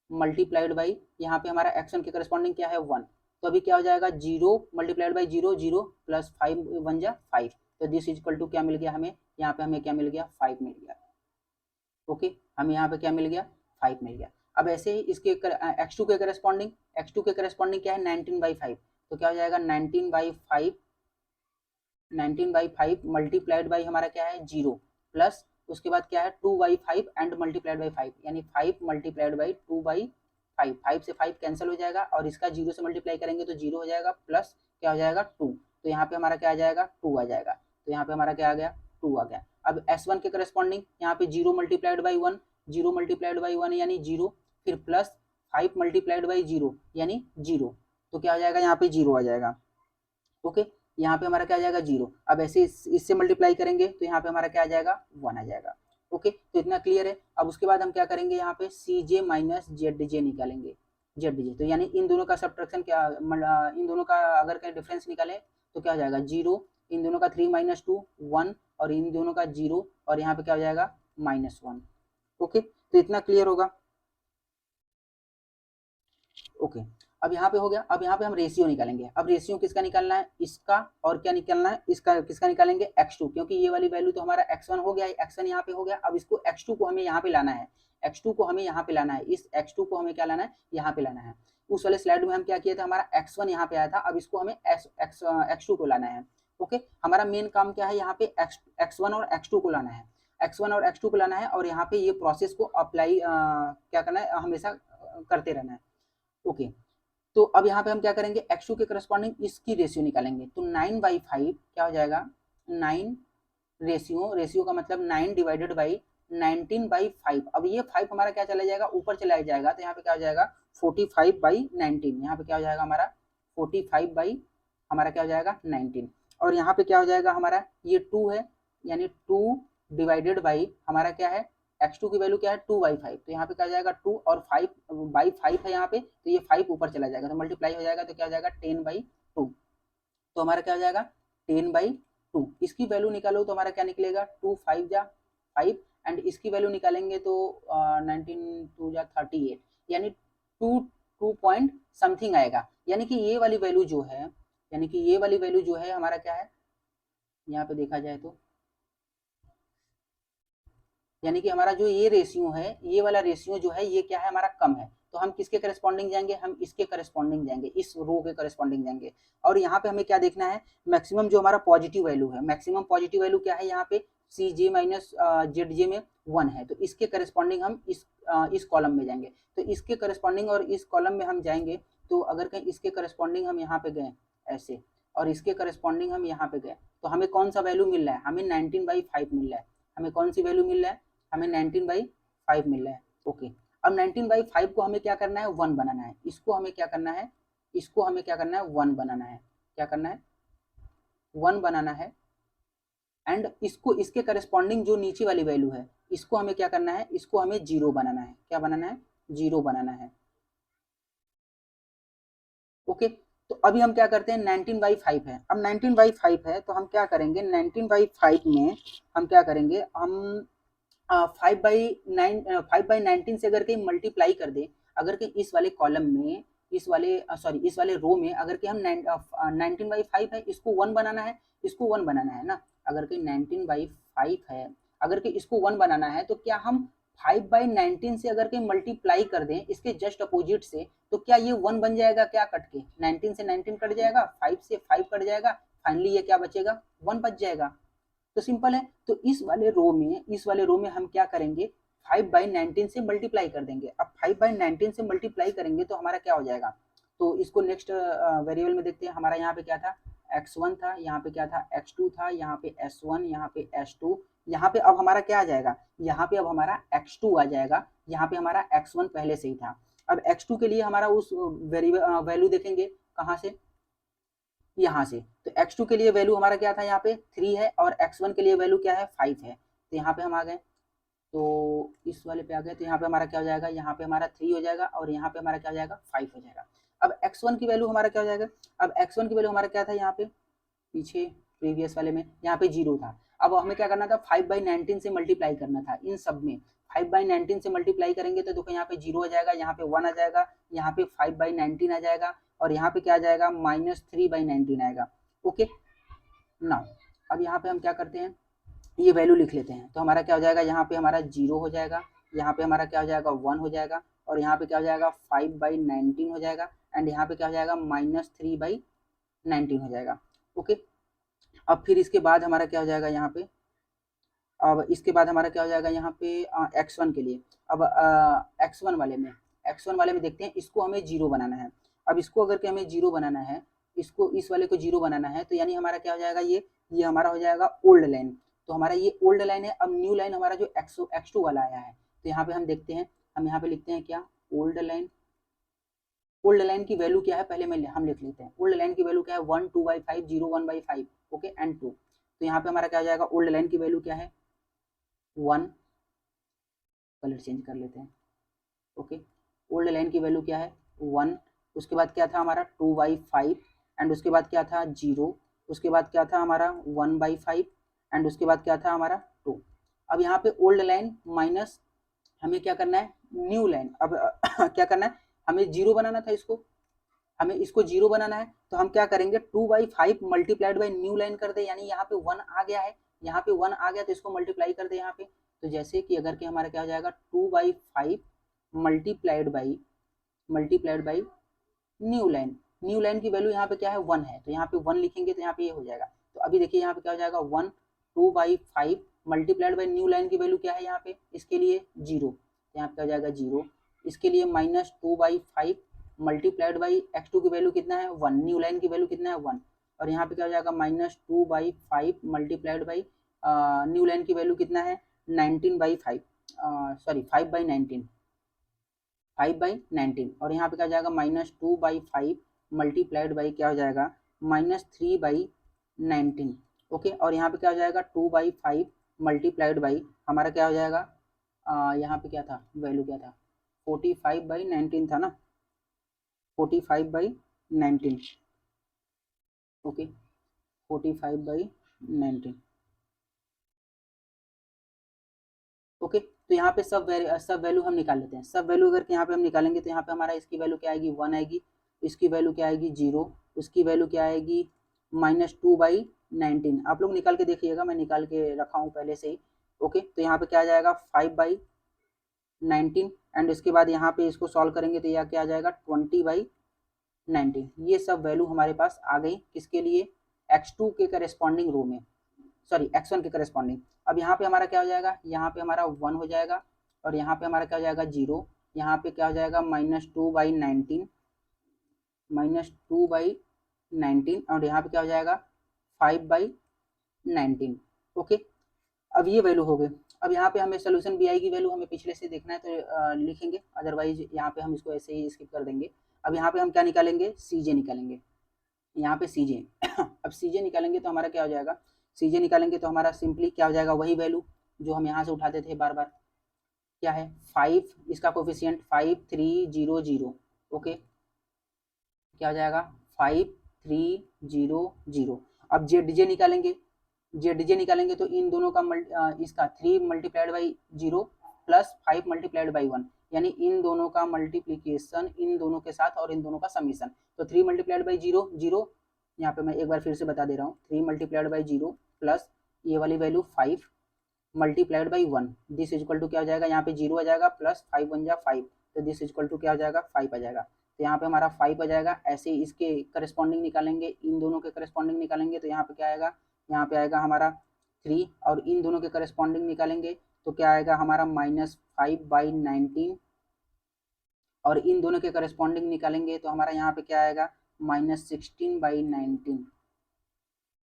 S1: मल्टीप्लाइड बाई यहाँ पे हमारा x1 के करस्पॉन्डिंग क्या है 1, तो अभी क्या हो जाएगा, 0 मल्टीप्लाइड बाई 0 0 प्लस 5 1 जा 5, तो दिस इज इक्वल टू क्या मिल गया हमें, यहाँ पे हमें क्या मिल गया, 5 मिल गया। ओके, हमें यहाँ पे क्या मिल गया, 5 मिल गया। अब ऐसे ही इसके x2 के करस्पॉन्डिंग, x2 के करस्पॉन्डिंग क्या है, 19/5, तो क्या हो जाएगा 19/5, 19/5 मल्टीप्लाइड बाई हमारा क्या है 0, प्लस उसके बाद क्या है 2/5 एंड मल्टीप्लाइड बाई 5, यानी 5 मल्टीप्लाइड बाई 2/5, 5 से 5 कैंसिल हो जाएगा और इसका 0 से मल्टीप्लाई करेंगे तो 0 हो जाएगा, प्लस क्या हो जाएगा 2, तो यहाँ पे हमारा क्या आ जाएगा 2 आ जाएगा, तो यहाँ पे हमारा क्या आ गया 2 आ गया। अब S1 के करस्पॉन्डिंग यहाँ पे 0 मल्टीप्लाइड बाई 1, 0 मल्टीप्लाइड बाई 1 यानी 0, फिर प्लस 5 मल्टीप्लाइड बाई 0 यानी 0, तो क्या हो जाएगा यहाँ पे 0 आ जाएगा। ओके, यहाँ पे हमारा क्या आ जाएगा 0। अब ऐसे इससे मल्टीप्लाई करेंगे तो यहाँ पे हमारा क्या आ जाएगा 1 आ जाएगा। ओके, तो इतना क्लियर है। अब उसके बाद हम क्या करेंगे, यहाँ पे CJ माइनस ZJ निकालेंगे, ZJ, तो यानी इन दोनों का सब्ट्रैक्शन क्या, इन दोनों का अगर क्या डिफरेंस निकाले तो क्या हो जाएगा 0, इन दोनों का 3 - 2 1, और इन दोनों का 0, और यहाँ पे क्या हो जाएगा -1। ओके, तो इतना क्लियर होगा। ओके, अब यहाँ पे हो गया। अब यहाँ पे हम रेशियो निकालेंगे। अब रेशियो किसका निकालना है, इसका, और क्या निकालना है इसका, किसका निकालेंगे x2, क्योंकि ये वाली वैल्यू तो हमारा x1 हो गया है, x1 यहाँ पे हो गया। अब इसको x2 को हमें यहाँ पे लाना है, x2 को हमें यहाँ पे लाना है, इस x2 को हमें क्या लाना है, यहाँ पे लाना है। उस वाले स्लाइड में हम क्या किया था, हमारा x1 यहाँ पे आया था, अब इसको हमें x2 को लाना है। ओके, हमारा मेन काम क्या है, यहाँ पे x1 और x2 को लाना है, x1 और x2 को लाना है, और यहाँ पे ये प्रोसेस को अप्लाई क्या करना है, हमेशा करते रहना है। ओके, तो अब यहाँ पे हम क्या करेंगे, x2 के करस्पॉन्डिंग इसकी रेशियो निकालेंगे, तो 9/5 क्या हो जाएगा, 9 रेशियो का मतलब 9 डिवाइडेड बाई 19/5। अब ये 5 हमारा क्या चला जाएगा, ऊपर चला जाएगा, तो यहाँ पे क्या हो जाएगा 45/19, यहाँ पे क्या हो जाएगा हमारा 45 बाई हमारा क्या हो जाएगा 19, और यहाँ पे क्या हो जाएगा हमारा ये 2 है, यानी 2 डिवाइडेड बाई हमारा क्या है x2 की वैल्यू क्या है 2/5, तो यहाँ पे क्या जाएगा 2 और 5/5 है यहाँ पे, तो ये 5 ऊपर चला जाएगा, तो मल्टीप्लाई हो जाएगा, तो क्या हो जाएगा 10/2, तो हमारा क्या हो जाएगा 10/2। इसकी वैल्यू निकालो तो हमारा क्या निकलेगा 2 5 जा 5, एंड इसकी वैल्यू निकालेंगे तो 19 2 जा 38, यानी 2 पॉइंट समथिंग आएगा, यानी कि ये वाली वैल्यू जो है, यानी कि ये वाली वैल्यू जो है हमारा क्या है, यहाँ पे देखा जाए तो यानी कि हमारा जो ये रेशियो है, ये वाला रेशियो जो है ये क्या है हमारा कम है, तो हम किसके करस्पॉन्डिंग जाएंगे, हम इसके करस्पॉन्डिंग जाएंगे, इस रो के करस्पॉन्डिंग जाएंगे। और यहाँ पे हमें क्या देखना है, मैक्सिमम जो हमारा पॉजिटिव वैल्यू है, मैक्सिमम पॉजिटिव वैल्यू क्या है यहाँ पे CJ माइनस ZJ में 1 है, तो इसके करस्पॉन्डिंग हम इस कॉलम में जाएंगे, तो इसके करस्पॉन्डिंग और इस कॉलम में हम जाएंगे, तो अगर कहीं इसके करस्पॉन्डिंग हम यहाँ पे गए ऐसे, और इसके करस्पॉन्डिंग हम यहाँ पे गए, तो हमें कौन सा वैल्यू मिल रहा है, हमें 19/5 मिल रहा है, हमें कौन सी वैल्यू मिल रहा है, हमें 19/5 मिल रहा है। ओके, अब 19/5 को हमें क्या करना है 1 बनाना है, इसको हमें क्या करना है, इसको हमें क्या करना है 1 बनाना है, क्या करना है 1 बनाना है, एंड इसको इसके करस्पॉन्डिंग जो नीचे वाली वैल्यू है इसको हमें क्या करना है, इसको हमें 0 बनाना है, क्या बनाना है 0 बनाना है। ओके, तो अभी हम क्या करते हैं 19/5 है, अब 19/5 है तो हम क्या करेंगे 19/5 में हम क्या करेंगे, हम 5/19 से अगर कहीं मल्टीप्लाई कर दे, अगर कहीं इस वाले कॉलम में, इस वाले रो में अगर कि हम 19/5 है, इसको 1 बनाना है, इसको 1 बनाना है ना, अगर कि 19/5 है, अगर कि इसको 1 बनाना है, तो क्या हम 5/19 से अगर कहीं मल्टीप्लाई कर दें इसके जस्ट अपोजिट से, तो क्या ये 1 बन जाएगा, क्या कट के 19 से 19 कट जाएगा, 5 से 5 कट जाएगा, फाइनली ये क्या बचेगा 1 बच जाएगा। तो सिंपल है, तो इस वाले रो में हम क्या करेंगे 5/19 से मल्टीप्लाई कर देंगे। अब 5/19 से मल्टीप्लाई करेंगे तो हमारा क्या हो जाएगा, तो इसको नेक्स्ट वेरिएबल में देखते हैं। हमारा यहाँ पे क्या था x1 था, यहाँ पे क्या था x2 था, यहाँ पे s1, यहाँ पे s2, यहाँ पे अब हमारा क्या आ जाएगा, यहाँ पे अब हमारा x2 आ जाएगा, यहाँ पे हमारा x1 पहले से ही था। अब x2 के लिए हमारा उस वैल्यू देखेंगे कहाँ से, यहाँ से, तो x2 के लिए वैल्यू हमारा क्या था यहाँ पे 3 है, और x1 के लिए वैल्यू क्या है 5 है, तो यहाँ पे हम आ गए, तो इस वाले पे आ गए, तो यहाँ पे हमारा क्या हो जाएगा, यहाँ पे हमारा 3 हो जाएगा, और यहाँ पे हमारा क्या हो जाएगा 5 हो जाएगा। अब x1 की वैल्यू हमारा क्या हो जाएगा, अब x1 की वैल्यू हमारा क्या था यहाँ पे पीछे प्रीवियस वाले में, यहाँ पे 0 था। अब हमें क्या करना था 5/19 से मल्टीप्लाई करना था इन सब में, 5/19 से मल्टीप्लाई करेंगे तो देखो यहाँ पे 0 आ जाएगा, यहाँ पे 1 आ जाएगा, यहाँ पे 5/19 आ जाएगा और यहाँ पे क्या आ जाएगा -3/19 आएगा। ओके नाउ अब यहाँ पे हम क्या करते हैं, ये वैल्यू लिख लेते हैं। तो हमारा क्या हो जाएगा, यहाँ पे हमारा 0 हो जाएगा, यहाँ पे हमारा क्या हो जाएगा 1 हो जाएगा और यहाँ पे क्या हो जाएगा 5/19 हो जाएगा एंड यहाँ पे क्या हो जाएगा -3/19 हो जाएगा। ओके अब फिर इसके बाद हमारा क्या हो जाएगा यहाँ पे, अब इसके बाद हमारा क्या हो जाएगा यहाँ पे x1 के लिए। अब x1 वाले में देखते हैं, इसको हमें 0 बनाना है। अब इसको अगर के हमें 0 बनाना है, इसको इस वाले को 0 बनाना है तो यानी हमारा क्या हो जाएगा, ये हमारा हो जाएगा ओल्ड लाइन। तो हमारा ये ओल्ड लाइन है। अब न्यू लाइन हमारा जो x2 वाला आया है, तो यहाँ पे हम देखते हैं, हम यहाँ पे लिखते हैं क्या, ओल्ड लाइन। ओल्ड लाइन की वैल्यू क्या है पहले हम लिख लेते हैं। ओल्ड लाइन की वैल्यू क्या है 1 2/5 0 1/5 ओके एंड 2। तो यहाँ पे हमारा क्या हो जाएगा, ओल्ड लाइन की वैल्यू क्या है 1, कलर चेंज कर लेते हैं। ओके ओल्ड लाइन की वैल्यू क्या है 1, उसके बाद क्या था हमारा 2/5 एंड उसके बाद क्या था 0, उसके बाद क्या था हमारा 1/5 एंड उसके बाद क्या था हमारा 2। अब यहाँ पे ओल्ड लाइन माइनस हमें क्या करना है न्यू लाइन। अब क्या करना है, हमें 0 बनाना था, हमें इसको 0 बनाना है। तो हम क्या करेंगे 2/5 मल्टीप्लाइड बाई न्यू लाइन कर दे, यानी यहाँ पे 1 आ गया है, यहाँ पे 1 आ गया तो इसको मल्टीप्लाई कर दे यहाँ पे। तो जैसे कि अगर कि हमारा क्या हो जाएगा 2/5 मल्टीप्लाइड बाई न्यू लाइन की वैल्यू यहाँ पे क्या है 1 है, तो यहाँ पे 1 लिखेंगे तो यहाँ पे ये हो जाएगा। तो अभी देखिए यहाँ पे क्या हो जाएगा 1 2/5 मल्टीप्लाइड बाई न्यू लाइन की वैल्यू क्या है यहाँ पे, इसके लिए 0, यहाँ पे क्या हो जाएगा 0, इसके लिए -2/5 मल्टीप्लाइड बाई x2 की वैल्यू कितना है 1, न्यू लाइन की वैल्यू कितना है 1 और यहाँ पे क्या हो जाएगा -2/5 मल्टीप्लाइड बाई न्यू लाइन की वैल्यू कितना है 19/5 सॉरी 5/19 और यहाँ पे क्या हो जाएगा -2/5 मल्टीप्लाइड बाई क्या हो जाएगा -3/19 ओके और यहाँ पे क्या हो जाएगा 2/5 मल्टीप्लाइड बाई हमारा क्या हो जाएगा यहाँ पे क्या था वैल्यू क्या था 45/19 था ना, 45/19 ओके 45/19 ओके। तो यहाँ पे सब वैल्यू हम निकाल लेते हैं। सब वैल्यू अगर यहाँ पे हम निकालेंगे तो यहाँ पे हमारा इसकी वैल्यू क्या आएगी 1 आएगी, इसकी वैल्यू क्या आएगी 0, उसकी वैल्यू क्या आएगी -2/19। आप लोग निकाल के देखिएगा, मैं निकाल के रखा हूँ पहले से ही ओके। तो यहाँ पे क्या आ जाएगा 5/19 एंड उसके बाद यहाँ पे इसको सॉल्व करेंगे तो यह क्या आ जाएगा 20/19। ये सब वैल्यू हमारे पास आ गई किसके लिए x2 के करेस्पॉन्डिंग रो में, सॉरी x1 के करेस्पॉन्डिंग। अब यहाँ पे हमारा क्या हो जाएगा, यहाँ पे हमारा 1 हो जाएगा और यहाँ पे हमारा क्या हो जाएगा 0, यहाँ पे क्या हो जाएगा -2/19 और यहाँ पे क्या हो जाएगा 5/19 ओके। अब ये वैल्यू हो गई। अब यहाँ पे हमें सोल्यूशन बी आई की वैल्यू हमें पिछले से देखना है तो लिखेंगे, अदरवाइज यहाँ पे हम इसको ऐसे ही स्किप कर देंगे। अब यहाँ पे हम क्या निकालेंगे CJ निकालेंगे, यहाँ पे CJ अब CJ निकालेंगे तो हमारा क्या हो जाएगा, CJ निकालेंगे तो हमारा सिंपली क्या हो जाएगा वही वैल्यू जो हम यहाँ से उठाते थे बार बार, क्या है 5, इसका कोफिशिएंट 5300 ओके, क्या हो जाएगा 5300। अब ZJ निकालेंगे तो इन दोनों का इसका 3 multiplied by 0 plus 5 multiplied by 1, यानी इन दोनों का मल्टीप्लीकेशन इन दोनों के साथ और इन दोनों का समीशन। तो 3 मल्टीप्लाइड बाई 0 0, यहाँ पे मैं एक बार फिर से बता दे रहा हूँ 3 मल्टीप्लाइड बाई 0 प्लस ये वाली value 5 multiplied by 1, this is equal to क्या हो जाएगा, यहाँ पे 0 आ जाएगा प्लस 5 1 जा 5, तो दिस इज इक्वल टू क्या हो जाएगा 5 आ जाएगा। तो यहाँ पे हमारा 5 आ जाएगा। ऐसे ही इसके करस्पॉन्डिंग निकालेंगे, इन दोनों के करस्पॉन्डिंग निकालेंगे तो यहाँ पे क्या आएगा, यहाँ पे आएगा हमारा 3 और इन दोनों के करस्पॉन्डिंग निकालेंगे तो क्या आएगा हमारा -5/19 और इन दोनों के करस्पॉन्डिंग निकालेंगे तो हमारा यहाँ पे क्या आएगा -16/19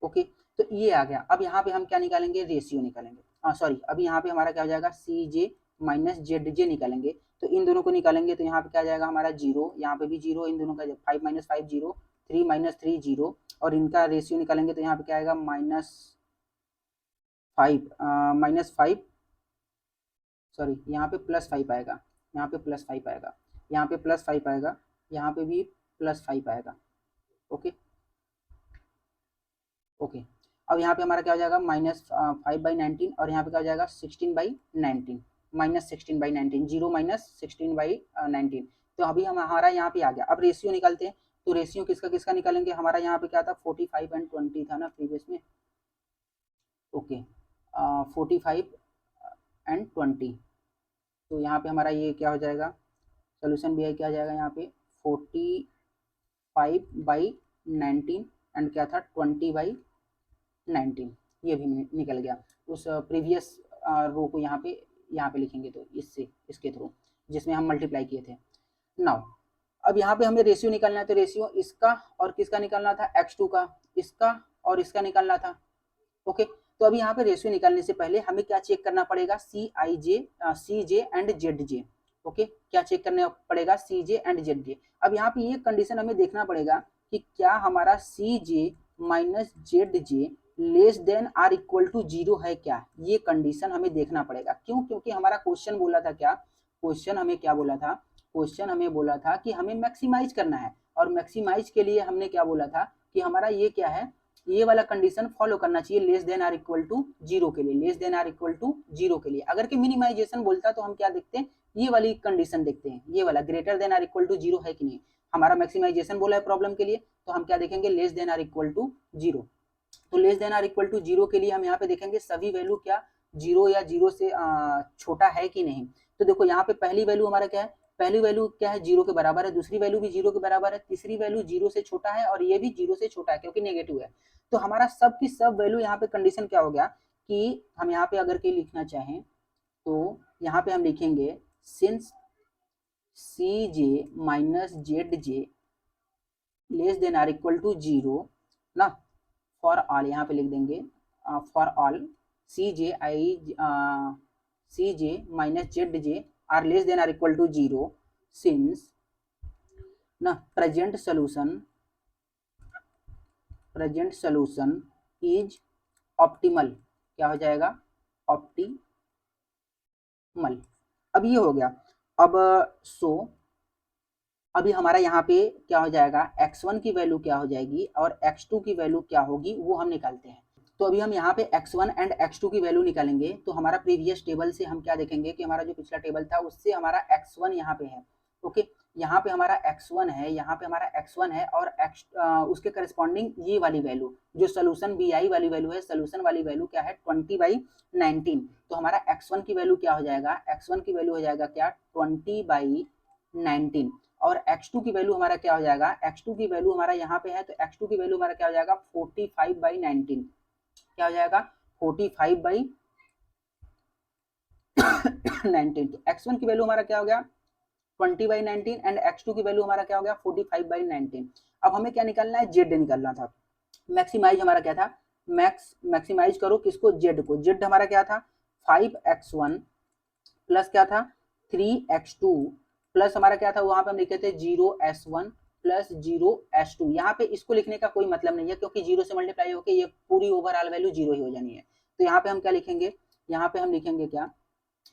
S1: ओके। तो ये आ गया। अब यहाँ पे हम क्या निकालेंगे, रेशियो निकालेंगे, सॉरी अभी यहाँ पे हमारा क्या हो जाएगा CJ माइनस ZJ निकालेंगे। तो इन दोनों को निकालेंगे तो यहाँ पे क्या जाएगा हमारा 0, यहाँ पे भी 0, इन दोनों का 5 - 5 0, 3 - 3 0 और इनका रेशियो निकालेंगे तो यहाँ पे क्या आएगा -5 सॉरी यहाँ पे +5 आएगा, यहाँ पे +5 आएगा, यहाँ पे +5 आएगा, यहाँ पे भी +5 आएगा ओके ओके। अब यहाँ पे हमारा क्या हो जाएगा -5/19 और यहाँ पे क्या हो जाएगा 16/19 -16/19, 0 - 16/19। तो अभी हम हमारा यहाँ पे आ गया। अब रेशियो निकालते हैं, तो रेशियो किसका किसका निकालेंगे, हमारा यहाँ पे क्या था 45 एंड 20 था ना प्रीवियस में, ओके 45 एंड 20। तो यहाँ पे हमारा ये क्या हो जाएगा, सोल्यूशन भी है क्या आ जाएगा यहाँ पे 45/19 एंड क्या था 20/19, ये भी निकल गया। उस प्रीवियस रो को यहाँ पे लिखेंगे तो इसके थ्रू जिसमें हम मल्टीप्लाई किए थे। नाउ अब यहाँ पे हमें रेशियो निकालना है, तो रेशियो इसका और किसका निकालना था, x2 का, इसका और इसका निकालना था। ओके, तो अभी यहाँ पे रेशियो निकालने से पहले हमें क्या चेक करना पड़ेगा, CJ एंड ZJ। ओके, क्या चेक करना पड़ेगा, CJ एंड ZJ। अब यहाँ पे ये कंडीशन हमें देखना पड़ेगा कि क्या हमारा CJ minus ZJ less than or equal to 0 है क्या, ये कंडीशन हमें देखना पड़ेगा। क्यों, क्योंकि हमारा क्वेश्चन बोला था क्या, क्वेश्चन हमें क्या बोला था, क्वेश्चन हमें बोला था कि हमें मैक्सिमाइज करना है, और मैक्सिमाइज के लिए हमने क्या बोला था कि हमारा ये क्या है, ये वाला कंडीशन फॉलो करना चाहिए less than or equal to 0 के लिए, less than or equal to 0 के लिए। अगर कि मिनिमाइजेशन बोलता तो हम क्या देखते हैं, ये वाली कंडीशन देखते हैं, ये वाला greater than or equal to 0 है कि नहीं। हमारा मैक्सिमाइजेशन बोला है प्रॉब्लम के लिए, तो हम क्या देखेंगे, less than or equal to 0। तो less than or equal to 0 के लिए हम यहाँ पे देखेंगे सभी वैल्यू क्या 0 या 0 से छोटा है कि नहीं। तो देखो यहाँ पे पहली वैल्यू हमारा क्या है, पहली वैल्यू क्या है 0 के बराबर है, दूसरी वैल्यू भी 0 के बराबर है, तीसरी वैल्यू 0 से छोटा है, और ये भी 0 से छोटा है क्योंकि नेगेटिव है। तो हमारा सब की सब वैल्यू यहाँ पे कंडीशन क्या हो गया कि हम यहाँ पे अगर के लिखना चाहें तो यहाँ पे हम लिखेंगे since CJ minus ZJ less than or equal to 0 ना, फॉर ऑल यहाँ पे लिख देंगे for all CJ minus ZJ are less than or equal to 0 since ना प्रेजेंट सोल्यूशन इज ऑप्टिमल, क्या हो जाएगा, ऑप्टिमल। अब ये हो गया। अब अभी हमारा यहाँ पे क्या हो जाएगा, x1 की वैल्यू क्या हो जाएगी और x2 की वैल्यू क्या होगी वो हम निकालते हैं। तो अभी हम यहाँ पे x1 एंड x2 की वैल्यू निकालेंगे। तो हमारा प्रीवियस टेबल से हम क्या देखेंगे कि हमारा जो पिछला टेबल था उससे हमारा x1 यहाँ पे है। ओके, यहाँ पे हमारा x1 है, यहाँ पे हमारा x1 है, और उसके करस्पॉन्डिंग ये वाली वैल्यू जो सोल्यूशन BI वाली वैल्यू है, सोल्यूशन वाली वैल्यू क्या है 20/19। तो हमारा x1 की वैल्यू क्या हो जाएगा, x1 की वैल्यू हो जाएगा क्या 20/19, और x2 की वैल्यू हमारा क्या हो जाएगा, x2 की वैल्यू हमारा यहाँ पे है, तो x2 की वैल्यू हमारा क्या हो जाएगा 45/19, क्या हो जाएगा 45/19। तो x1 की वैल्यू हमारा क्या हो गया 20/19 एंड x2 की वैल्यू हमारा क्या हो गया 45/19। अब हमें क्या निकालना है, z निकालना था। मैक्सिमाइज हमारा क्या था, मैक्सिमाइज करो किसको, z को। z हमारा क्या था 5x1 प्लस क्या था 3x2 प्लस हमारा क्या था, वहां पे हम लिखे थे 0s1 प्लस 0s2। यहाँ पे इसको लिखने का कोई मतलब नहीं है क्योंकि 0 से मल्टीप्लाई होकर ये पूरी ओवरऑल वैल्यू 0 ही हो जानी है। तो यहाँ पे हम क्या लिखेंगे, यहाँ पे हम लिखेंगे क्या,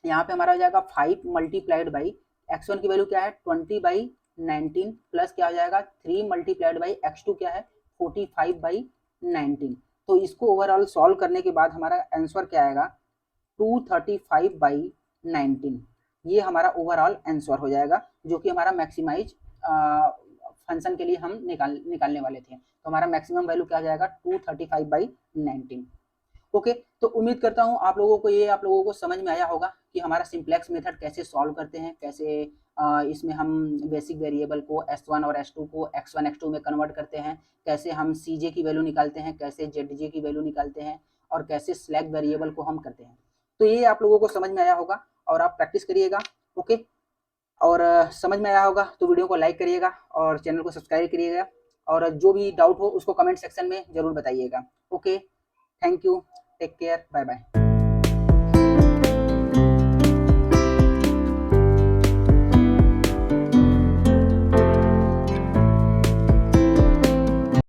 S1: यहाँ पे हमारा हो जाएगा 5 मल्टीप्लाइड बाई x1 की वैल्यू क्या है 20/19 प्लस क्या हो जाएगा 3 मल्टीप्लाइड बाई x2 क्या है 45/19। तो इसको ओवरऑल सॉल्व करने के बाद हमारा आंसर क्या आएगा 235/19। ये हमारा ओवरऑल आंसर हो जाएगा जो कि हमारा मैक्सिमाइज फंक्शन के लिए हम निकालने वाले थे। तो हमारा मैक्सिमम वैल्यू क्या हो जाएगा 235/19। ओके, तो उम्मीद करता हूँ आप लोगों को समझ में आया होगा कि हमारा सिंप्लेक्स मेथड कैसे सॉल्व करते हैं, कैसे इसमें हम बेसिक वेरिएबल को S1 और S2 को x1 x2 में कन्वर्ट करते हैं, कैसे हम CJ की वैल्यू निकालते हैं, कैसे ZJ की वैल्यू निकालते हैं, और कैसे स्लैक वेरिएबल को हम करते हैं। तो ये आप लोगों को समझ में आया होगा और आप प्रैक्टिस करिएगा। ओके, और समझ में आया होगा तो वीडियो को लाइक करिएगा और चैनल को सब्सक्राइब करिएगा, और जो भी डाउट हो उसको कमेंट सेक्शन में जरूर बताइएगा। Okay, thank you, take care, bye bye.